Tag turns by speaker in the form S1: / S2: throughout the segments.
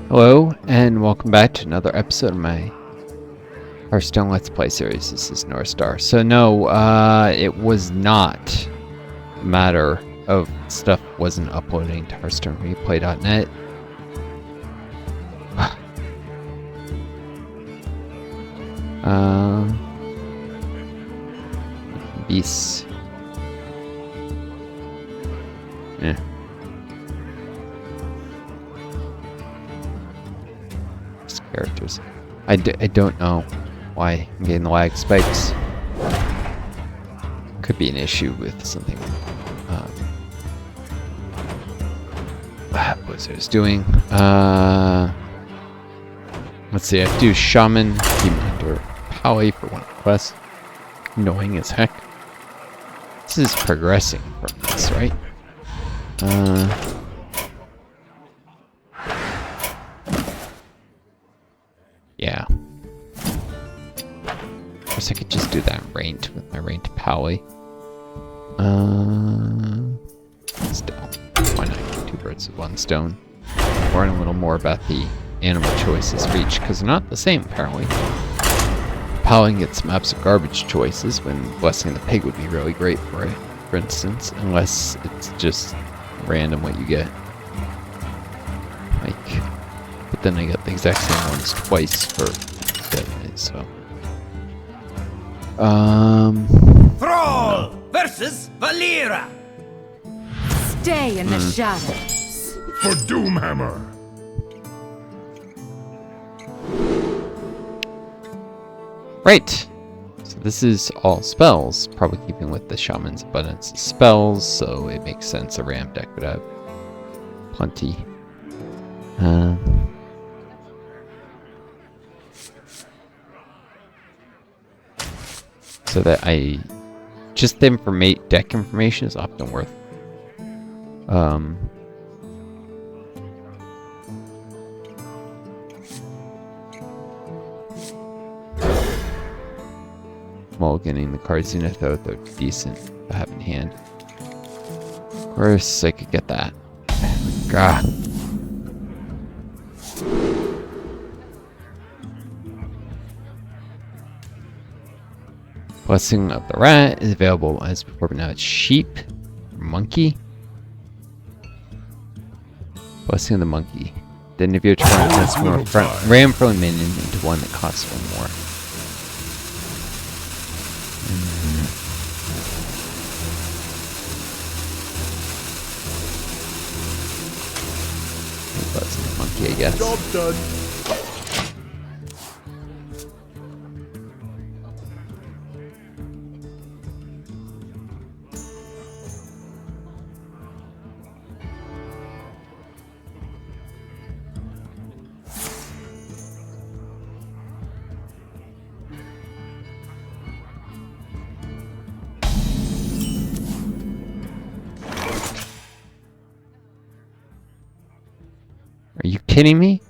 S1: Hello, and welcome back to another episode of my Hearthstone Let's Play series. This is Northstar. So no, it was not a matter of stuff wasn't uploading to HearthstoneReplay.net. Beasts. Yeah. Characters. I don't know why I'm getting the lag spikes. Could be an issue with something Blizzard's doing. Let's see, I have to do Shaman, Demon, or Pally for one quest. Annoying as heck. This is progressing from this, right? Yeah. Of course, I could just do that ranked with my ranked Pally. Still, why not get two birds with one stone? Learn a little more about the animal choices for each, because they're not the same, apparently. Pally gets some absolute garbage choices, when Blessing the Pig would be really great for it, for instance, unless it's just random what you get. Like, but then I got the exact same ones twice for dead, so.
S2: Thrall versus Valera.
S3: Stay in the shadows.
S4: For Doomhammer.
S1: Right. So this is all spells, probably keeping with the Shaman's abundance of spells, so it makes sense a ramp deck would have plenty. So that just the deck information is often worth mulliganing the cards in if they're decent to have in hand. Of course, I could get that. God. Blessing of the Rat is available as before, but now it's Sheep, Monkey. Blessing of the Monkey. Then if you're trying to transform a ram friendly minion into one that costs one more. Blessing of the Monkey, I guess.
S4: Job done.
S1: Are you kidding me?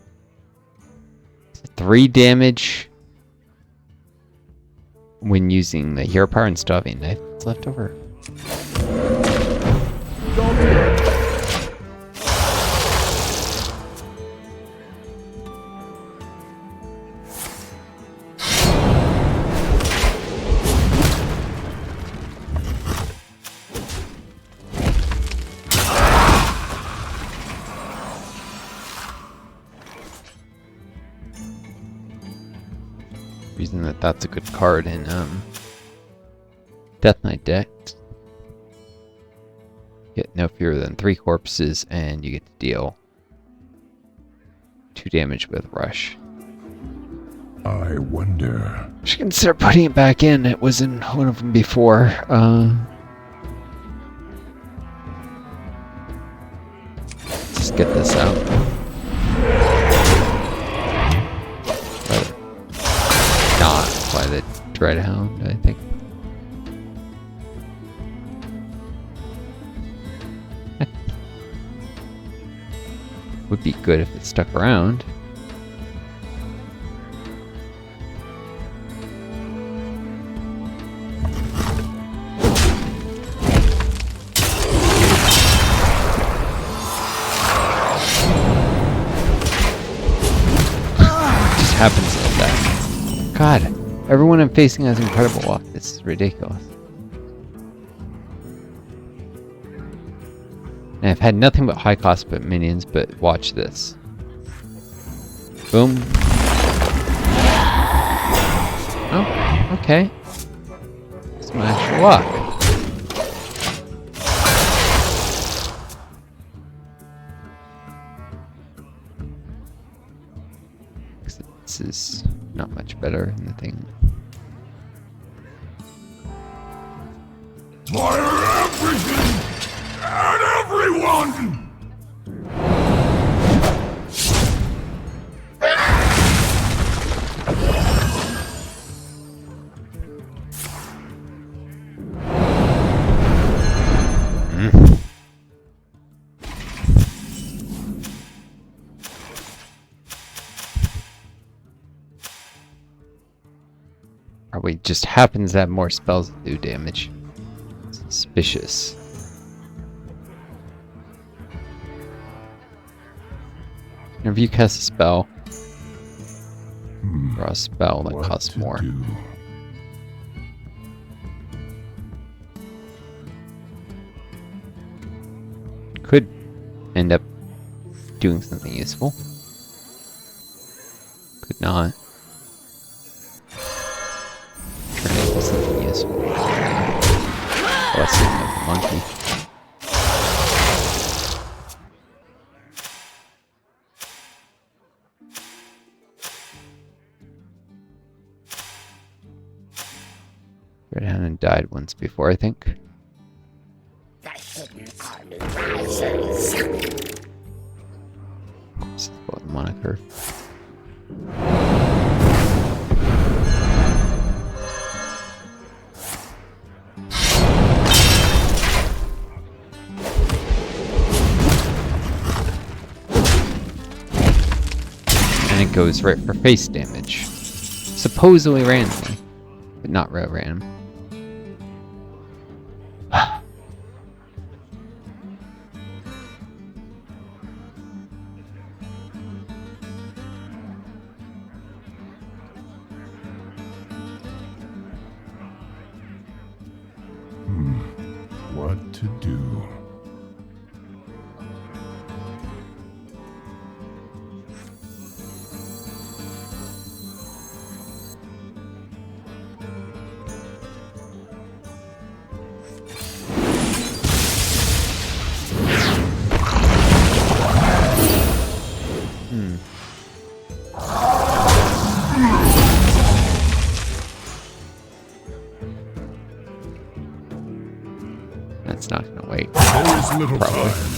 S1: 3 damage when using the hero power and starving knife that's left over. Reason that's a good card in Death Knight decks. Get no fewer than 3 corpses, and you get to deal 2 damage with Rush.
S4: I wonder.
S1: I should consider putting it back in. It was in one of them before. Just get this out. By the Dreadhound, I think. Would be good if it stuck around. happens like that. God, everyone I'm facing has incredible luck. This is ridiculous. And I've had nothing but high cost minions, but watch this. Boom. Oh, okay. Some actual luck. This is not much better than the thing.
S4: For everything and everyone!
S1: Probably just happens to have more spells that do damage. Suspicious. Whenever you cast a spell, draw a spell that
S4: What
S1: costs
S4: to
S1: more.
S4: do?
S1: Could end up doing something useful. Could not. Turn into something useful. Blessing of the monkey. Red Hand died once before, I think.
S5: The hidden army rises.
S1: Of course, it's about the moniker. And it goes right for face damage. Supposedly randomly, but not real random.
S4: What to do?
S1: That's not gonna wait.
S4: There is little
S1: Probably.
S4: time.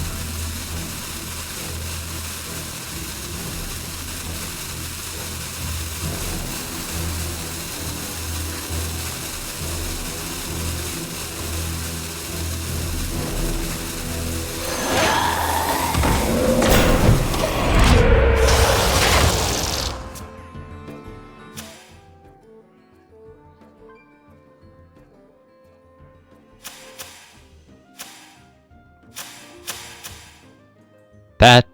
S1: That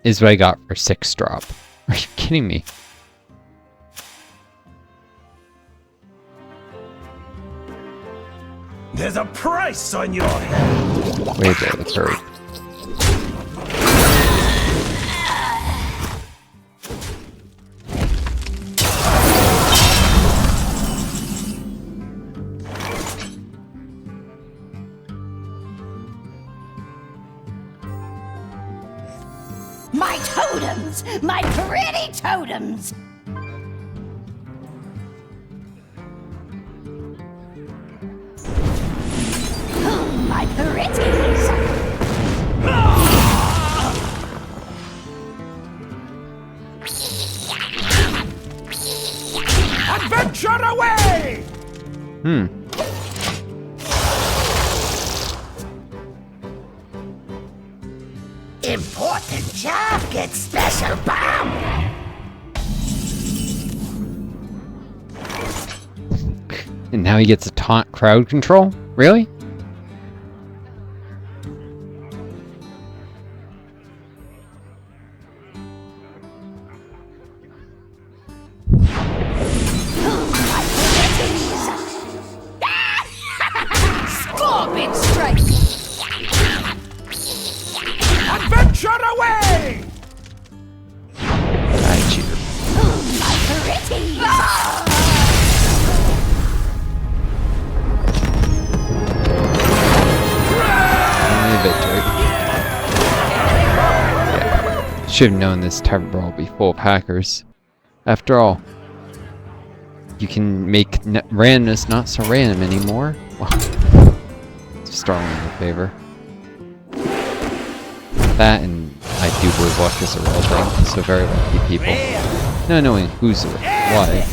S1: is what I got for 6 drop. Are you kidding me?
S2: There's a price on your head.
S1: Way below the curve.
S5: My totems! My pretty totems! Oh, my pretties!
S2: Adventure away!
S5: Important job gets special bomb!
S1: And now he gets a taunt crowd control? Really? Should have known this Tavern Brawl will be full of hackers. After all, you can make randomness not so random anymore. Well, it's strongly in your favor. That, and I do believe luck is a real thing, so very lucky people. Not knowing who's why.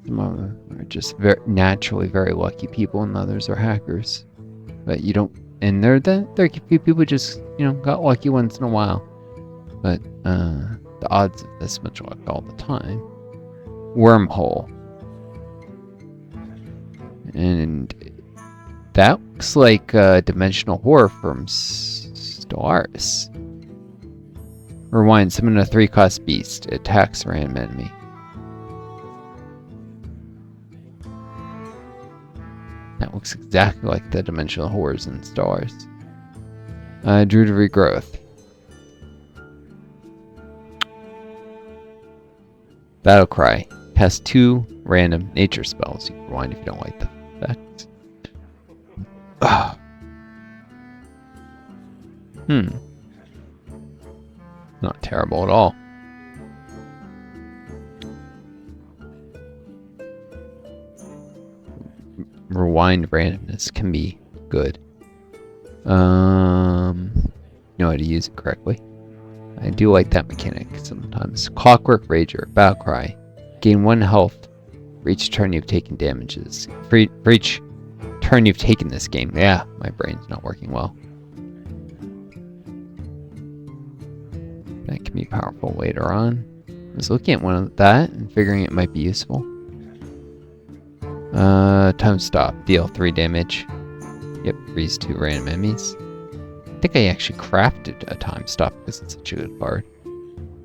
S1: Some of them are just naturally very lucky people, and others are hackers. But you don't, and they're a few people just, you know, got lucky once in a while. But the odds of this much luck all the time. Wormhole. And that looks like dimensional horror from Stellaris. Rewind, summon a 3-cost beast. It attacks a random enemy. That looks exactly like the dimensional horrors in Stellaris. Druid of Regrowth. Battle Cry. Cast 2 random nature spells. You can rewind if you don't like the effects. Not terrible at all. Rewind randomness can be good. Know how to use it correctly. I do like that mechanic sometimes. Clockwork Rager, Battle Cry. Gain 1 health for each turn you've taken damages. For each turn you've taken this game. Yeah, my brain's not working well. That can be powerful later on. I was looking at one of that and figuring it might be useful. Time Stop. Deal 3 damage. Yep, freeze 2 random enemies. I think I actually crafted a Time Stop because it's such a good card.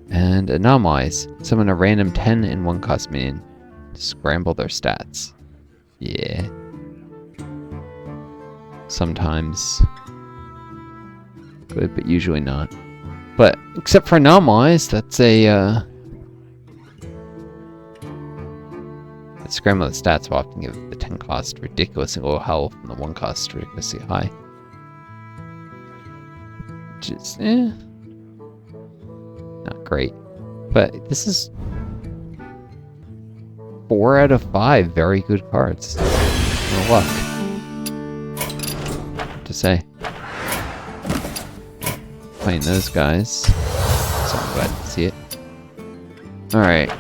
S1: And Anomalize. Summon a random 10 and 1 cost minion to scramble their stats. Yeah. Sometimes good, but usually not. But except for Anomalize, that's a scramble the stats will often give the 10 cost ridiculously low health and the 1 cost ridiculously high. Which is, not great. But this is 4 out of 5 very good cards. No luck. What to say. Playing those guys. So I'm glad to see it. Alright.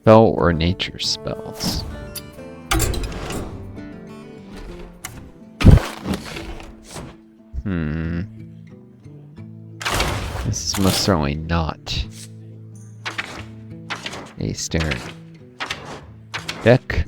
S1: Spell or nature spells. This is most certainly not a standard deck.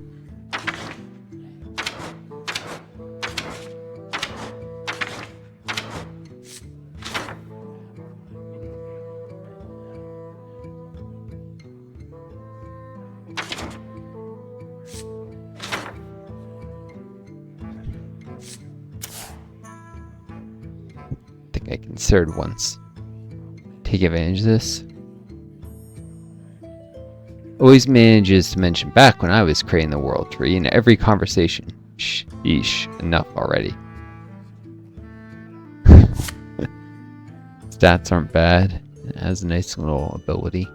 S1: I considered once. Take advantage of this. Always manages to mention back when I was creating the world tree in every conversation. Sheesh, enough already. Stats aren't bad. It has a nice little ability.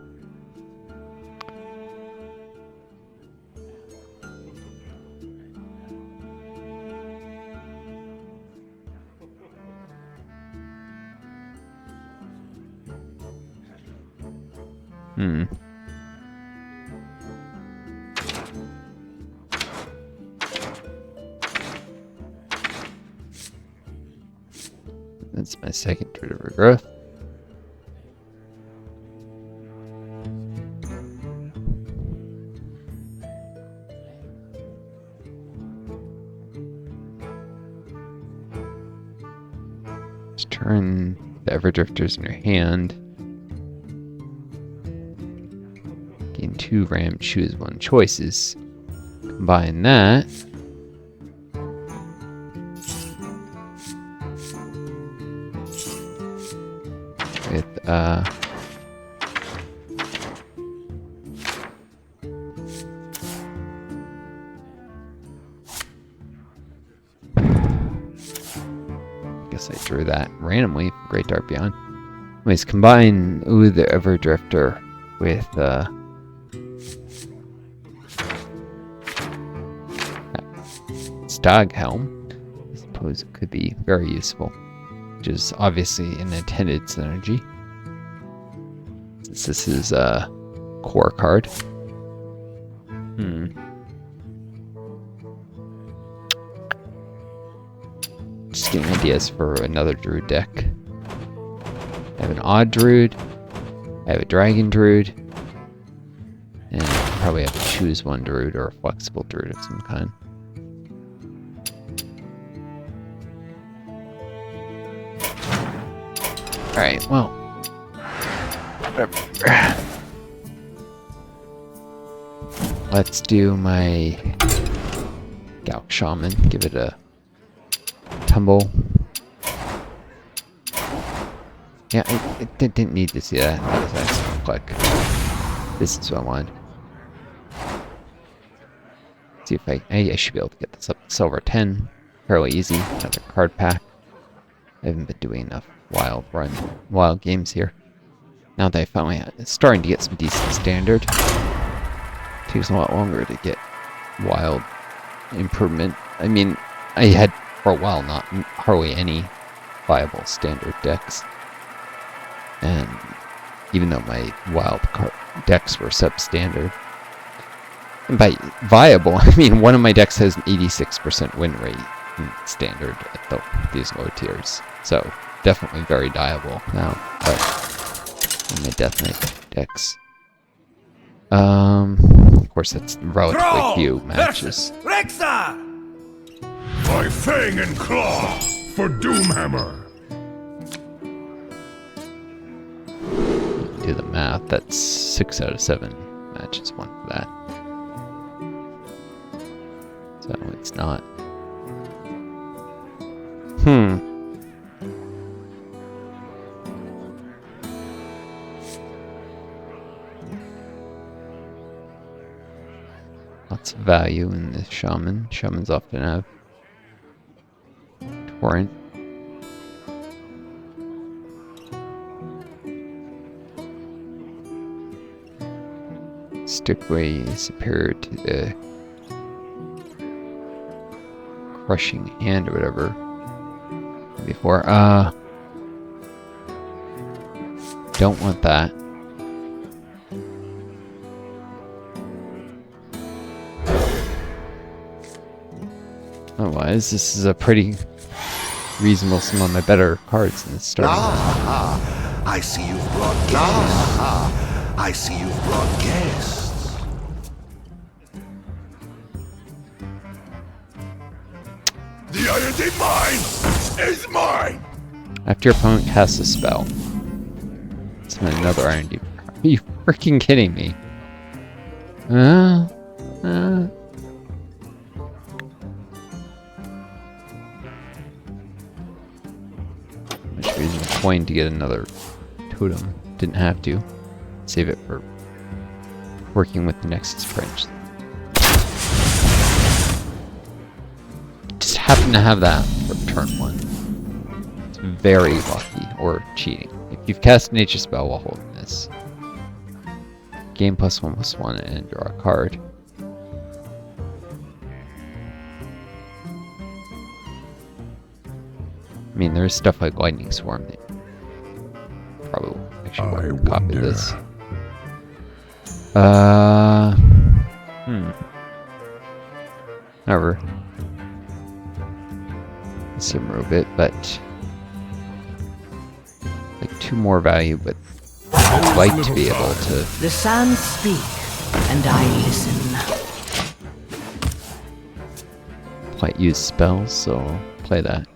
S1: That's my second Druid of Regrowth. Just turn the Everdrifters in your hand. Gain 2 random choose 1 choices. Combine that. Guess I drew that randomly from Great Dark Beyond. Anyways, combine the Everdrifter with Staghelm. I suppose it could be very useful, which is obviously an intended synergy, since this is a core card. Just getting ideas for another Druid deck. I have an Odd Druid, I have a Dragon Druid, and I probably have to choose one Druid or a flexible Druid of some kind. Alright, well. Whatever. Let's do my Galk Shaman, give it a tumble. Yeah, it didn't need to see that. That was an excellent click. This is what I wanted. See if I should be able to get this up to silver 10. Fairly easy. Another card pack. I haven't been doing enough wild games here. Now that I finally starting to get some decent standard. It takes a lot longer to get wild improvement. I mean, I had for a while not hardly any viable standard decks. And even though my wild decks were substandard, and by viable, I mean one of my decks has an 86% win rate in standard at these low tiers. So definitely very viable now. But in my Death Knight decks, of course, that's relatively few matches.
S2: Rexa!
S4: By Fang and Claw for Doomhammer.
S1: Do the math. That's 6 out of 7 matches won for that. So it's not. Lots of value in this Shaman. Shamans often have Torrent. Stickway is superior to the Crushing Hand or whatever before. Don't want that. Otherwise, this is a pretty reasonable some of my better cards in this start.
S2: I see you've brought guests. I see you've brought guests.
S4: The Iron Mine is mine.
S1: After your opponent casts a spell, summon another Iron Deep. Are you freaking kidding me? Much reason coin to get another totem. Didn't have to. Save it for working with the Nexus French. Just happen to have that for turn 1. It's very lucky, or cheating. If you've cast a nature spell while holding this, gain +1/+1 and draw a card. I mean, there's stuff like Lightning Swarm that probably actually won't copy this. However, similar a bit, but like 2 more value, but I'd like to be able to.
S5: The sands speak, and I listen.
S1: Use spells, so I'll play that.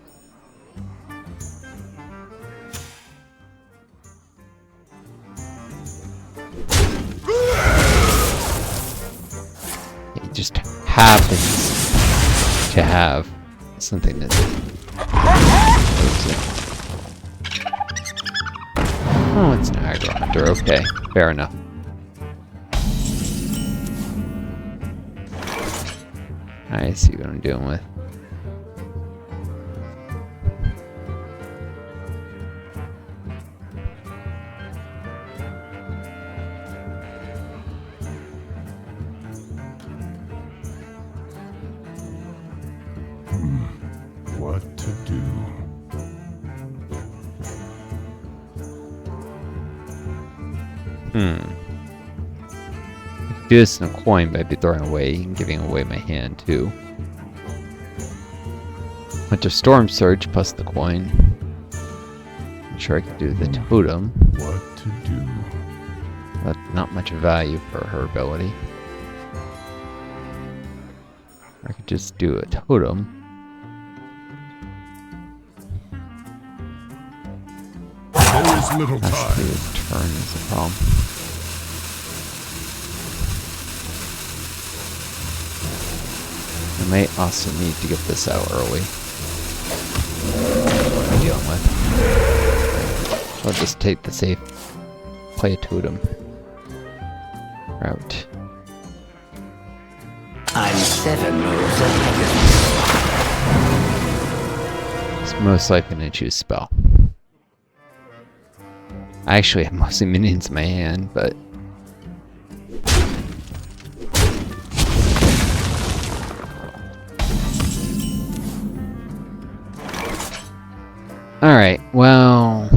S1: It just happens to have something that Oh, it's an aggro hunter. Okay, fair enough. I see what I'm dealing with.
S4: What to do?
S1: I could do this in a coin, but I'd be throwing away and giving away my hand too. Hunter Storm Surge plus the coin. I'm sure I could do the totem.
S4: What to do?
S1: But not much value for her ability. I could just do a totem.
S4: There is little
S1: Has to
S4: time.
S1: do with turn is the problem. I might also need to get this out early. What I'm dealing with. I'll just take the safe, play a totem route.
S5: I'm 7 moves ahead of
S1: It's most likely going to choose spell. I actually have mostly minions in my hand, but alright, well,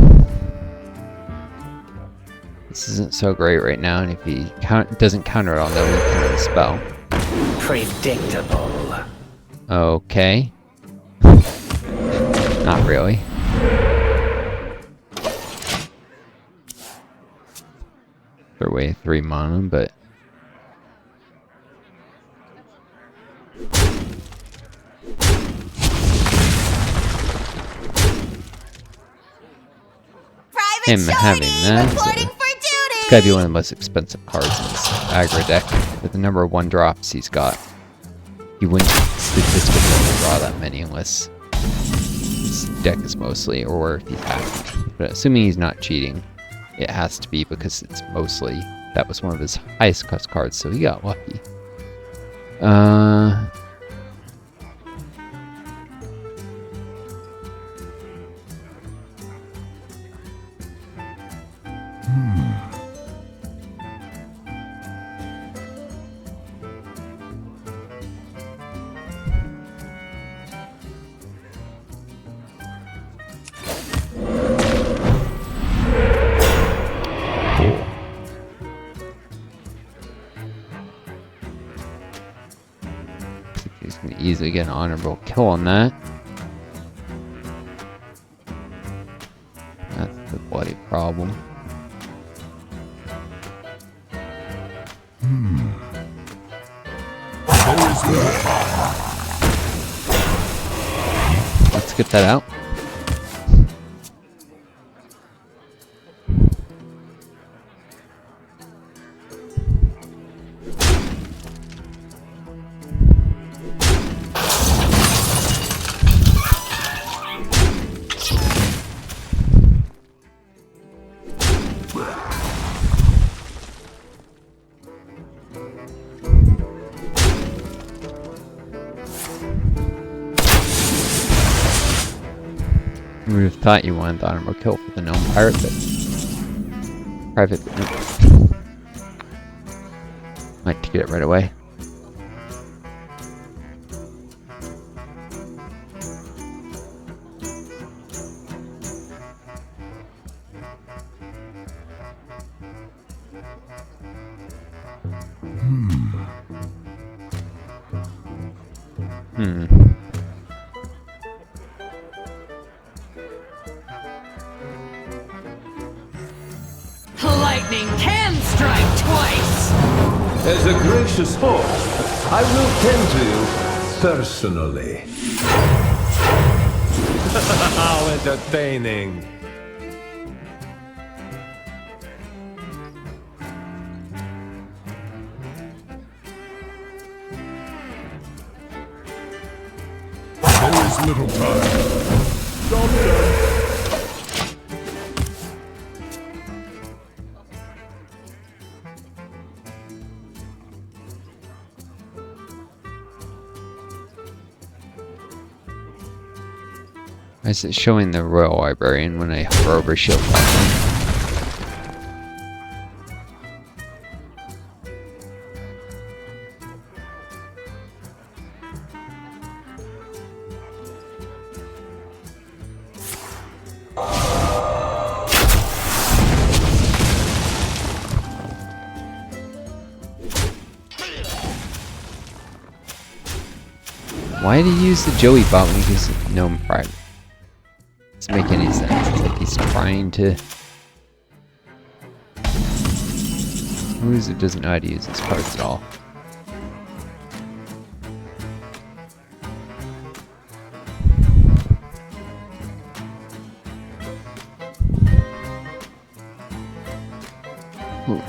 S1: this isn't so great right now, and if he doesn't counter it, I'll know he can the spell.
S5: you. Predictable.
S1: Okay. Not really. They're way 3 mana, but him having that. It's gotta be one of the most expensive cards in this aggro deck. With the number of 1 drops he's got, he wouldn't statistically draw that many unless his deck is mostly, or if he's hacking. But assuming he's not cheating, it has to be because it's mostly, that was one of his highest cost cards, so he got lucky. He's gonna easily get an honorable kill on that. That's the bloody problem. Let's get that out. I would have thought you wanted the honorable kill for the gnome pirate, but private, but nope. Like to get it right away.
S3: Lightning can strike twice!
S6: As a gracious host, I will tend to you personally. How entertaining.
S4: There is little time. Doctor!
S1: Why is it showing the Royal Librarian when I hover over shield platform? Why did he use the Joey bot when he used Gnome Private? Doesn't make any sense. It's like he's trying to... Who is it doesn't know how to use his cards at all? Ooh.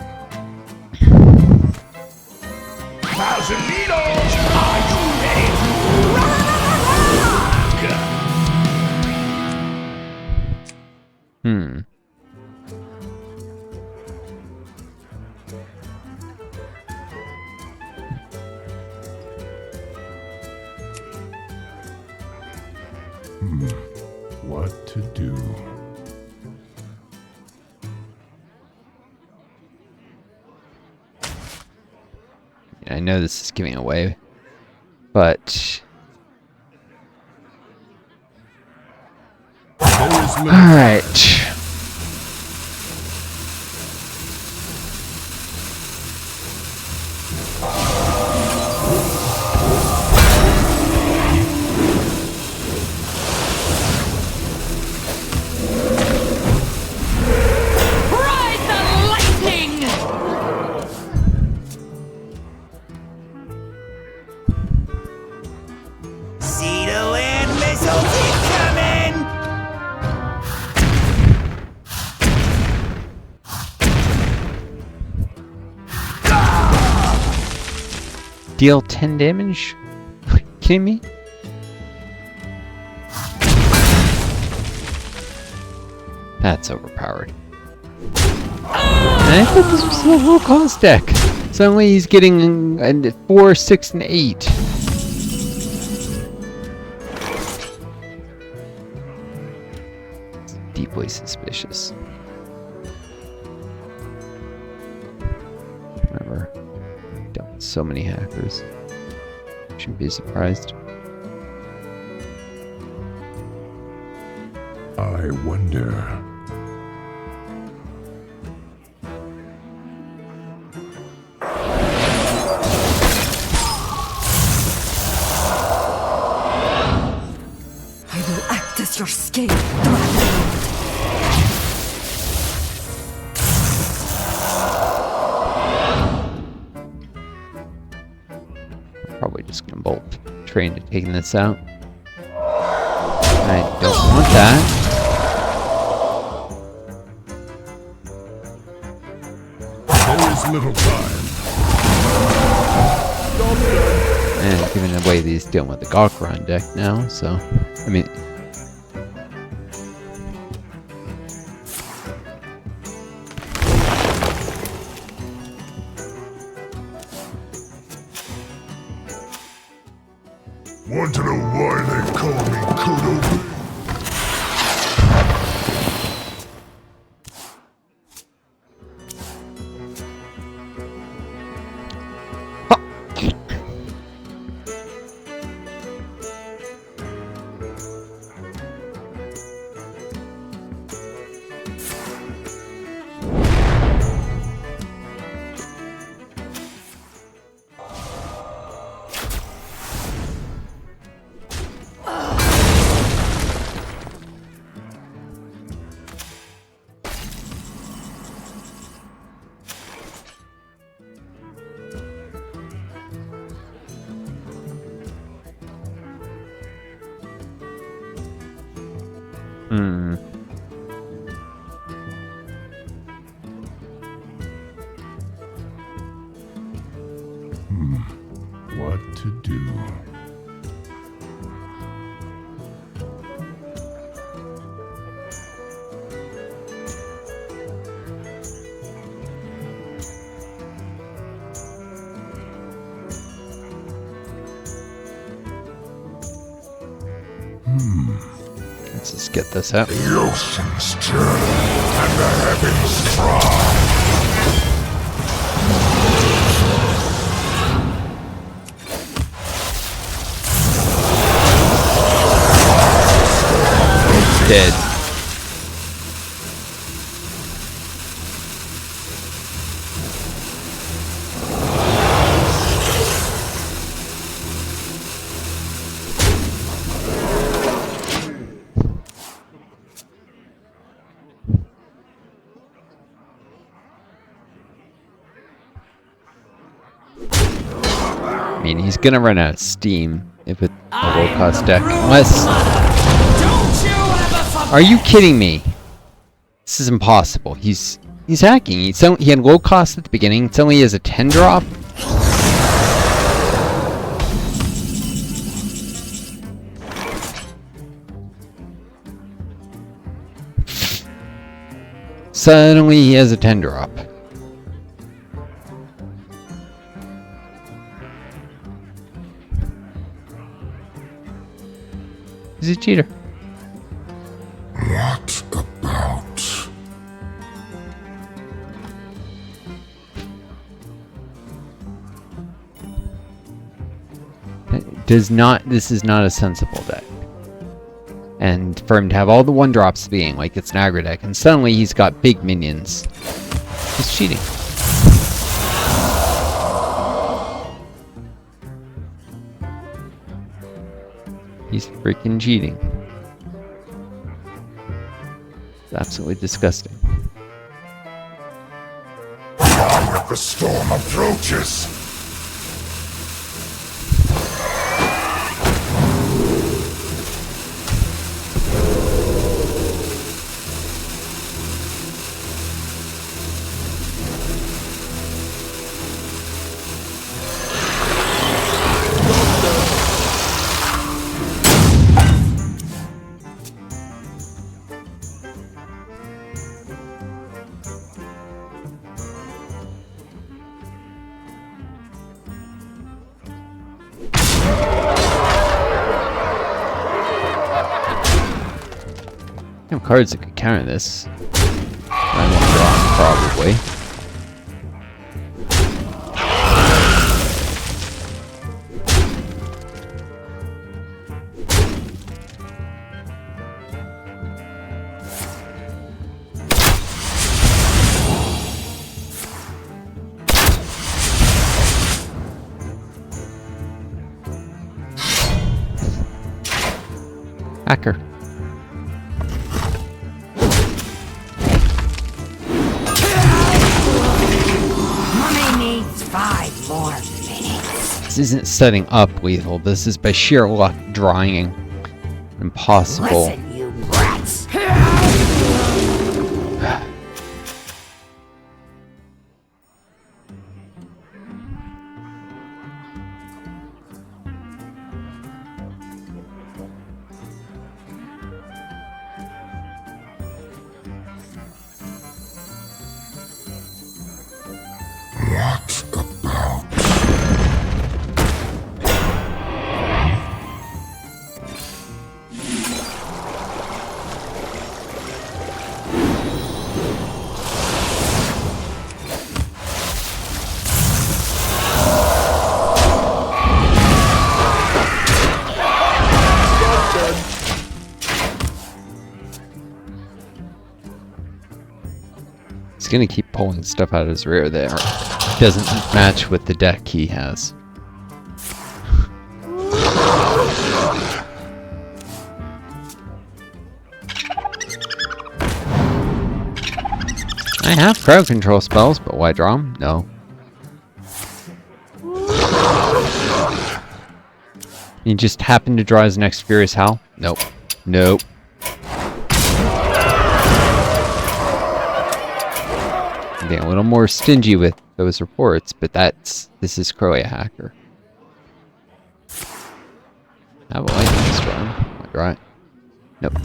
S2: Thousand Needles! Are you ready to rock?
S4: What to do?
S1: I know this is giving away, but... Alright.
S3: Ride the lightning!
S2: See the land missiles incoming!
S1: Deal 10 damage? Are you kidding me? That's overpowered. And I thought this was a low cost deck. Suddenly he's getting 4, 6, and 8. It's deeply suspicious. Remember, dealt with so many hackers. Shouldn't be surprised.
S4: I wonder.
S5: I will act as your scale, Dragon.
S1: Probably just gonna bolt train to taking this out. I don't want that.
S4: There is little time.
S1: And giving away these dealing with the Galk run deck now, so I mean
S4: Want to know why they call me Kodo? What to do?
S1: Let's just get this out.
S4: The oceans turn and the heavens fry.
S1: Dead. I mean, he's gonna run out of steam if it's a low-cost deck, unless... Are you kidding me? This is impossible. He's hacking. He had low cost at the beginning. Suddenly he has a 10 drop. Suddenly he has a 10 drop. He's a cheater.
S4: What about?
S1: This is not a sensible deck. And for him to have all the 1-drops at the beginning, like it's an aggro deck, and suddenly he's got big minions. He's cheating. He's freaking cheating. It's absolutely disgusting.
S4: Long the storm approaches.
S1: No cards that could counter this. I won't draw, probably. Hacker. This isn't setting up lethal. This is by sheer luck drawing impossible.
S3: Listen, you brats.
S4: What about?
S1: He's gonna keep pulling stuff out of his rear there. Doesn't match with the deck he has. I have crowd control spells, but why draw them? No. He just happened to draw his next Furious Howl? Nope. Nope. Being a little more stingy with those reports, but this is Crowley a hacker. Have a lightning storm. Like, right? Nope.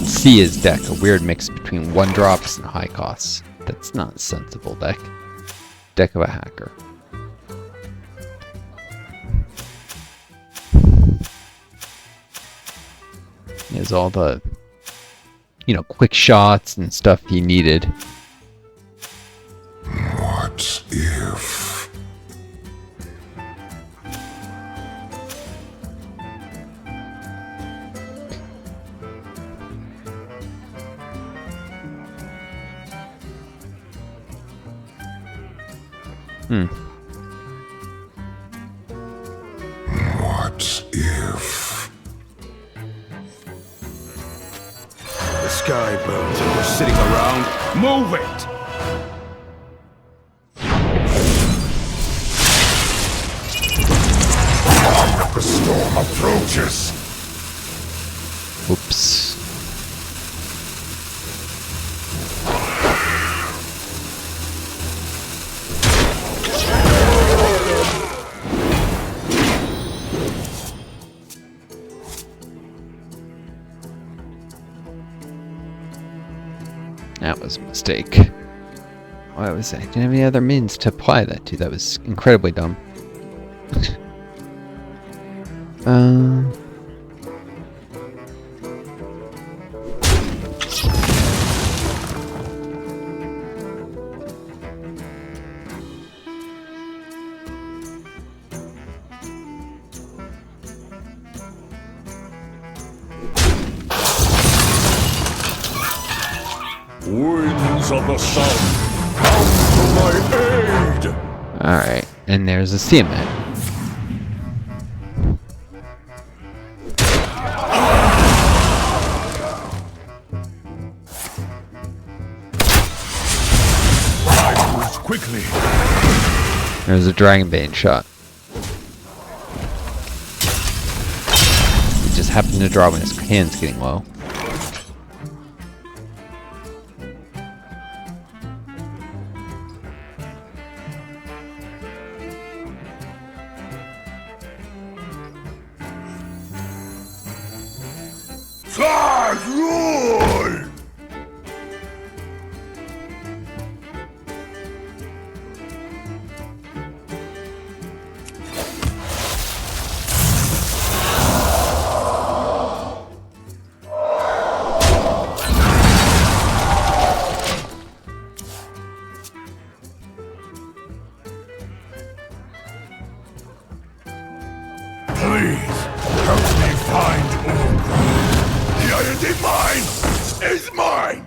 S1: See his deck, a weird mix between 1-drops and high costs. That's not a sensible deck. Deck of a hacker. He has all the, you know, quick shots and stuff he needed.
S4: What if? What if?
S2: The sky burns and we're sitting around. Move it!
S4: The storm approaches.
S1: Oops. That was a mistake. Why was I didn't have any other means to apply that to? That was incredibly dumb.
S4: Winds of the south, come to my aid!
S1: Alright, and there's a Siamet.
S4: I move quickly.
S1: There's a Dragonbane shot. He just happened to draw when his hand's getting low.
S4: Roll! Please, help me find Umbra. The Iron Mine is mine!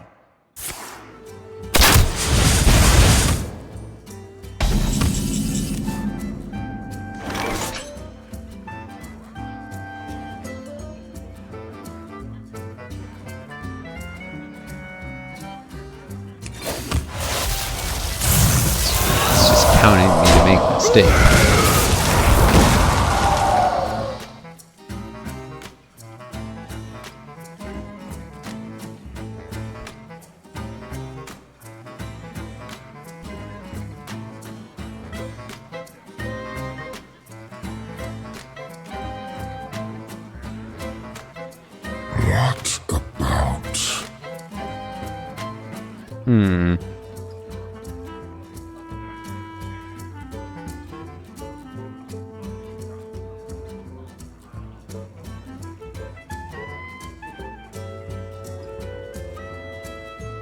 S1: It's just counting me to make a mistake.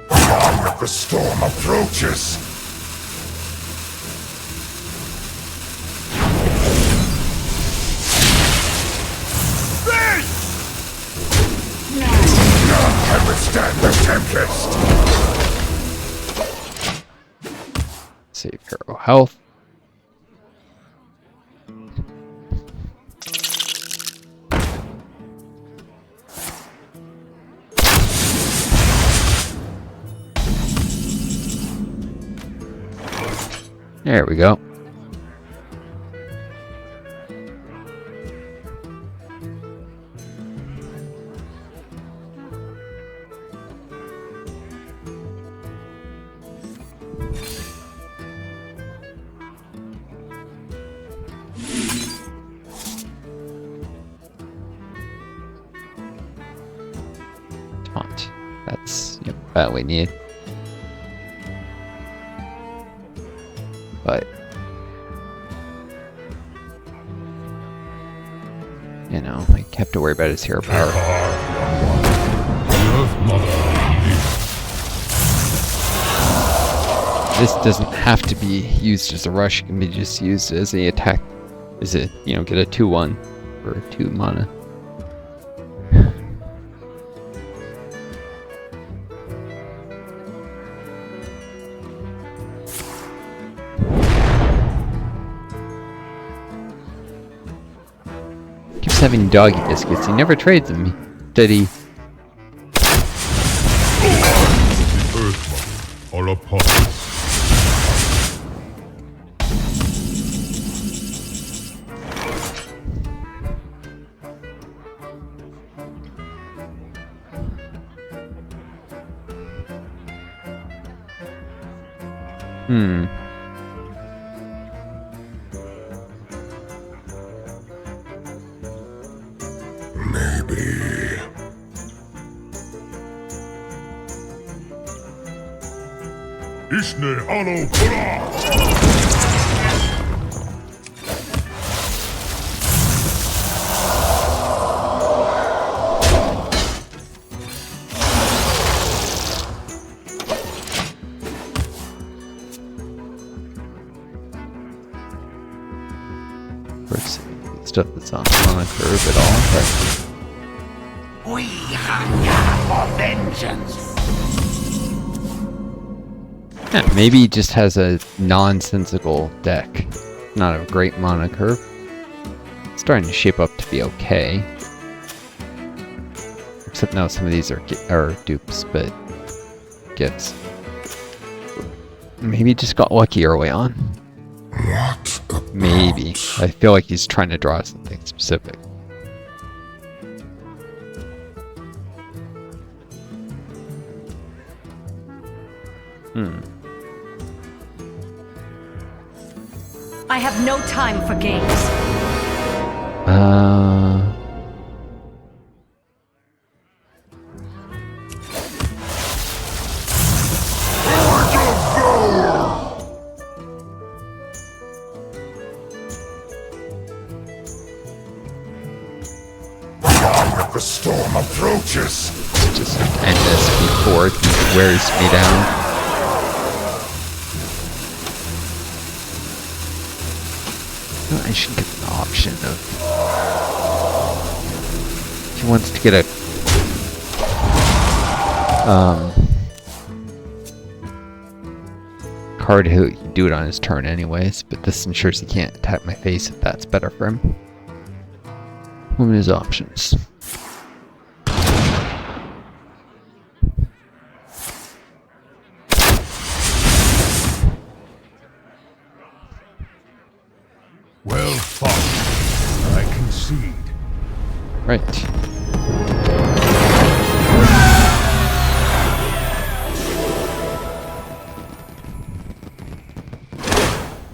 S4: What about? The storm approaches. None can withstand the tempest.
S1: Save hero health. There we go. Taunt. That's what we need. But you know, I have to worry about his hero power.
S4: Earth Mother
S1: This doesn't have to be used as a rush. It can be just used as a attack. Is it, you know, get a 2/1 for 2 mana. Keeps having doggy biscuits. He never trades them. Steady.
S4: Earth Mother are upon us. Maybe. Ishne Alo Kura!
S1: Stuff that's on a curve at all.
S2: We hunger for vengeance.
S1: Yeah, maybe he just has a nonsensical deck. Not a great mana curve. It's starting to shape up to be okay. Except now some of these are dupes, but gets. Maybe he just got lucky early on.
S4: What?
S1: Maybe. I feel like he's trying to draw something specific.
S5: I have no time for games.
S4: The storm approaches.
S1: Just end this before he wears me down. I should get an option of. If he wants to get a. Card, he can do it on his turn anyways, but this ensures he can't attack my face if that's better for him. Limit his options.
S4: Well fought. I concede.
S1: Right.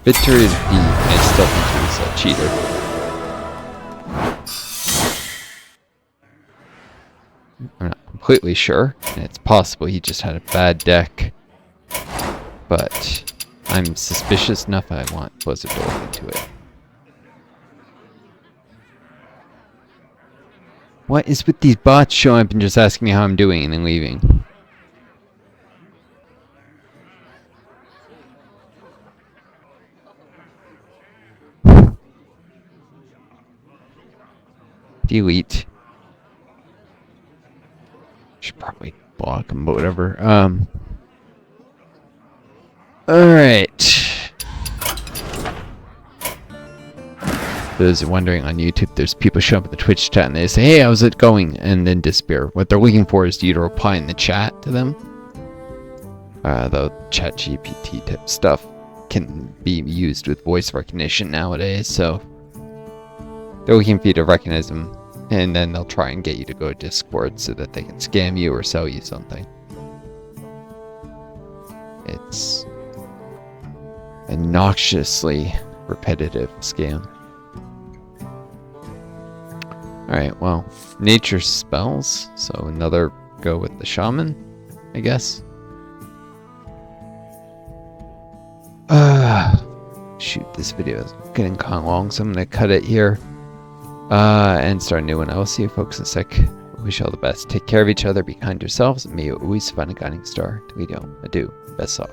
S1: Victor is B. I still think he's a cheater. I'm not completely sure. And it's possible he just had a bad deck. But I'm suspicious enough I want Blizzard to look into it. What is with these bots showing up and just asking me how I'm doing and then leaving? Delete. Should probably block them, but whatever. Alright. Those wondering on YouTube, there's people show up in the Twitch chat and they say, hey, how's it going? And then disappear. What they're looking for is you to reply in the chat to them. Though chat GPT type stuff can be used with voice recognition nowadays, so they're looking for you to recognize them, and then they'll try and get you to go to Discord so that they can scam you or sell you something. It's a noxiously repetitive scam. Alright, well, nature spells, so another go with the Shaman, I guess. Shoot, this video is getting kind of long, so I'm going to cut it here. And start a new one. I'll see you folks in a sec. Wish you all the best. Take care of each other. Be kind to yourselves. And may you always find a guiding star to lead you home. Adieu. Best luck.